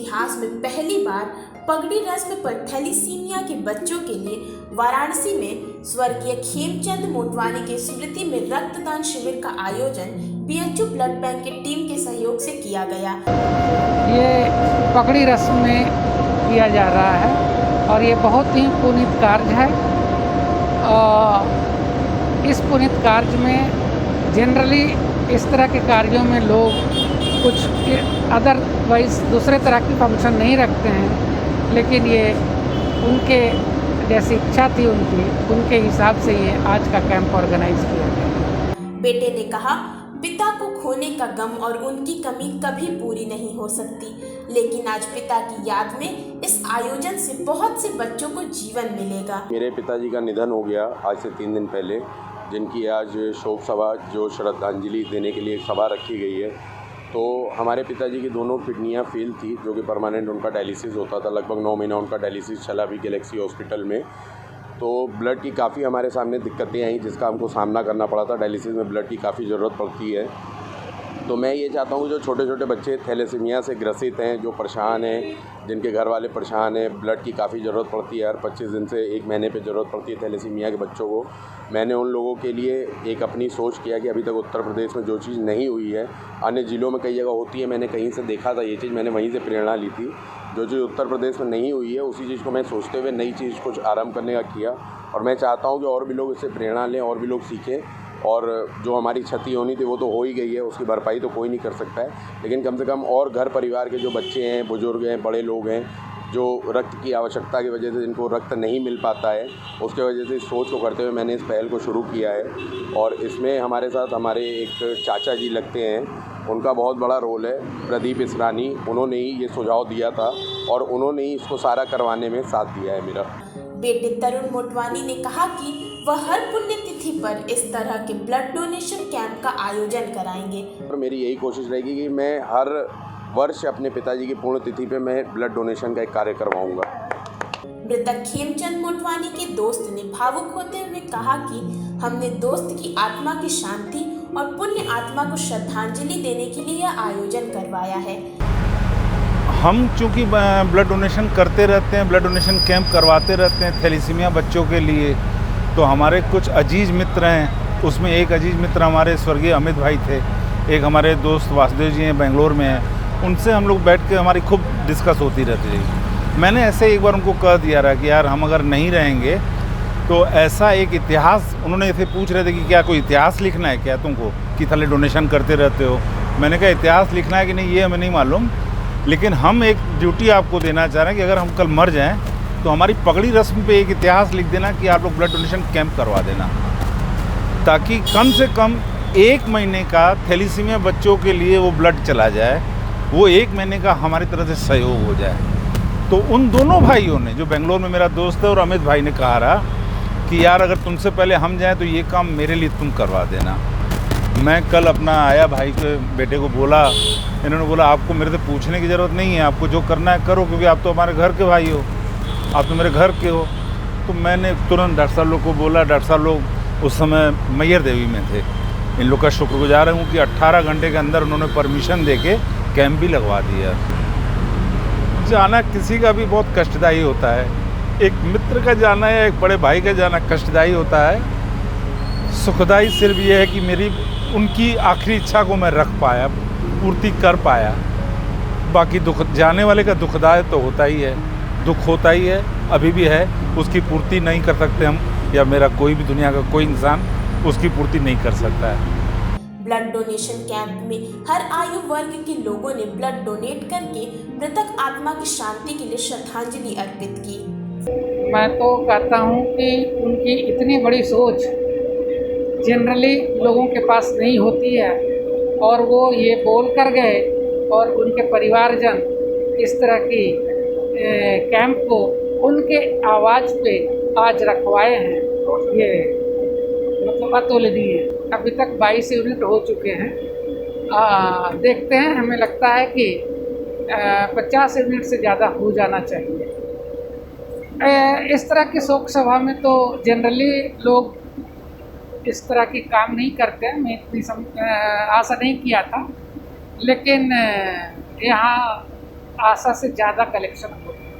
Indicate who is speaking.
Speaker 1: इतिहास में पहली बार पगड़ी रस्म पर थैलीसीमिया के बच्चों के लिए वाराणसी में स्वर्गीय खेमचंद मोटवानी की स्मृति में रक्तदान शिविर का आयोजन बीएचयू ब्लड बैंक की टीम के सहयोग से किया गया।
Speaker 2: ये पगड़ी रस्म में किया जा रहा है और ये बहुत ही पुनीत कार्य है। इस पुनीत कार्य में जनरली इस तरह के कार्यों में लोग कुछ अदरवाइज दूसरे तरह की फंक्शन नहीं रखते हैं, लेकिन ये उनके जैसी इच्छा थी उनके हिसाब से ये आज का कैंप ऑर्गेनाइज किया गया।
Speaker 1: बेटे ने कहा, पिता को खोने का गम और उनकी कमी कभी पूरी नहीं हो सकती, लेकिन आज पिता की याद में इस आयोजन से बहुत से बच्चों को जीवन मिलेगा।
Speaker 3: मेरे पिताजी का निधन हो गया आज से 3 दिन पहले, जिनकी आज शोक सभा जो श्रद्धांजलि देने के लिए एक सभा रखी गई है। तो हमारे पिताजी की दोनों किडनियाँ फेल थी, जो कि परमानेंट उनका डायलिसिस होता था। लगभग 9 महीना उनका डायलिसिस चला भी गैलेक्सी हॉस्पिटल में। तो ब्लड की काफ़ी हमारे सामने दिक्कतें आई, जिसका हमको सामना करना पड़ा था। डायलिसिस में ब्लड की काफ़ी ज़रूरत पड़ती है। तो मैं ये चाहता हूँ जो छोटे छोटे बच्चे थैलेसीमिया से ग्रसित हैं, जो परेशान हैं, जिनके घर वाले परेशान हैं, ब्लड की काफ़ी ज़रूरत पड़ती है। हर 25 दिन से 1 महीने पे ज़रूरत पड़ती है थैलेसीमिया के बच्चों को। मैंने उन लोगों के लिए एक अपनी सोच किया कि अभी तक उत्तर प्रदेश में जो चीज़ नहीं हुई है, अन्य ज़िलों में कई जगह होती है। मैंने कहीं से देखा था ये चीज़, मैंने वहीं से प्रेरणा ली थी। जो चीज़ उत्तर प्रदेश में नहीं हुई है, उसी चीज़ को मैं सोचते हुए नई चीज़ कुछ आरंभ करने का किया। और मैं चाहता हूँ कि और भी लोग इससे प्रेरणा लें, और भी लोग सीखें। और जो हमारी क्षति होनी थी वो तो हो ही गई है, उसकी भरपाई तो कोई नहीं कर सकता है, लेकिन कम से कम और घर परिवार के जो बच्चे हैं, बुजुर्ग हैं, बड़े लोग हैं, जो रक्त की आवश्यकता की वजह से जिनको रक्त नहीं मिल पाता है, उसके वजह से इस सोच को करते हुए मैंने इस पहल को शुरू किया है। और इसमें हमारे साथ हमारे एक चाचा जी लगते हैं, उनका बहुत बड़ा रोल है, प्रदीप इसरानी। उन्होंने ही ये सुझाव दिया था और उन्होंने ही इसको सारा करवाने में साथ दिया है मेरा।
Speaker 1: बेटे तरुण मोटवानी ने कहा कि वह हर पुण्यतिथि पर इस तरह के ब्लड डोनेशन कैंप का आयोजन कराएंगे।
Speaker 3: और मेरी यही कोशिश रहेगी कि मैं हर वर्ष अपने पिताजी की पुण्यतिथि पे मैं ब्लड डोनेशन का एक कार्य करवाऊंगा।
Speaker 1: मृतक खेमचंद मोटवानी के दोस्त ने भावुक होते हुए कहा कि हमने दोस्त की आत्मा की शांति और पुण्य आत्मा को श्रद्धांजलि देने के लिए यह आयोजन करवाया है।
Speaker 4: हम चूँकि ब्लड डोनेशन करते रहते हैं, ब्लड डोनेशन कैंप करवाते रहते हैं थैलीसीमिया बच्चों के लिए, तो हमारे कुछ अजीज़ मित्र हैं। उसमें एक अजीज़ मित्र हमारे स्वर्गीय अमित भाई थे, एक हमारे दोस्त वासुदेव जी हैं, बेंगलोर में हैं। उनसे हम लोग बैठ के हमारी खूब डिस्कस होती रहती है। मैंने ऐसे एक बार उनको कह दिया रहा कि यार हम अगर नहीं रहेंगे तो ऐसा एक इतिहास, उन्होंने ऐसे पूछ रहे थे कि क्या कोई इतिहास लिखना है क्या तुमको, कि थाले डोनेशन करते रहते हो। मैंने कहा इतिहास लिखना है कि नहीं ये हमें नहीं मालूम, लेकिन हम एक ड्यूटी आपको देना चाह रहे हैं कि अगर हम कल मर जाएं तो हमारी पगड़ी रस्म पे एक इतिहास लिख देना कि आप लोग ब्लड डोनेशन कैंप करवा देना, ताकि कम से कम 1 महीने का थैलीसीमिया बच्चों के लिए वो ब्लड चला जाए, वो 1 महीने का हमारी तरफ से सहयोग हो जाए। तो उन दोनों भाइयों ने, जो बेंगलोर में मेरा दोस्त है और अमित भाई ने कहा रहा कि यार अगर तुमसे पहले हम जाएँ तो ये काम मेरे लिए तुम करवा देना। मैं कल अपना आया भाई के बेटे को बोला, इन्होंने बोला आपको मेरे से पूछने की ज़रूरत नहीं है, आपको जो करना है करो, क्योंकि आप तो हमारे घर के भाई हो, आप तो मेरे घर के हो। तो मैंने तुरंत डॉक्टर साहब लोग को बोला। डॉक्टर साहब लोग उस समय मैयर देवी में थे। इन लोग का शुक्रगुजार हूँ कि 18 घंटे के अंदर उन्होंने परमिशन दे के कैंप भी लगवा दिया। जाना किसी का भी बहुत कष्टदायी होता है, एक मित्र का जाना या एक बड़े भाई का जाना कष्टदायी होता है। सुखदायी सिर्फ ये है कि मेरी उनकी आखिरी इच्छा को मैं रख पाया, पूर्ति कर पाया। बाकी दुख, जाने वाले का दुखदायक तो होता ही है, दुख होता ही है, अभी भी है, उसकी पूर्ति नहीं कर सकते हम, या मेरा कोई भी दुनिया का कोई इंसान उसकी पूर्ति नहीं कर सकता है।
Speaker 1: ब्लड डोनेशन कैंप में हर आयु वर्ग के लोगों ने ब्लड डोनेट करके मृतक आत्मा की शांति के लिए श्रद्धांजलि अर्पित की।
Speaker 2: मैं तो कहता हूँ कि उनकी इतनी बड़ी सोच जनरली लोगों के पास नहीं होती है, और वो ये बोल कर गए और उनके परिवारजन इस तरह की कैंप को उनके आवाज़ पे आज रखवाए हैं, ये मतलब अतुलनीय है। अभी तक 22 यूनिट हो चुके हैं। देखते हैं, हमें लगता है कि 50 यूनिट से ज़्यादा हो जाना चाहिए। इस तरह की शोक सभा में तो जनरली लोग इस तरह की काम नहीं करते हैं, मैं इतनी आशा नहीं किया था, लेकिन यहाँ आशा से ज़्यादा कलेक्शन हो।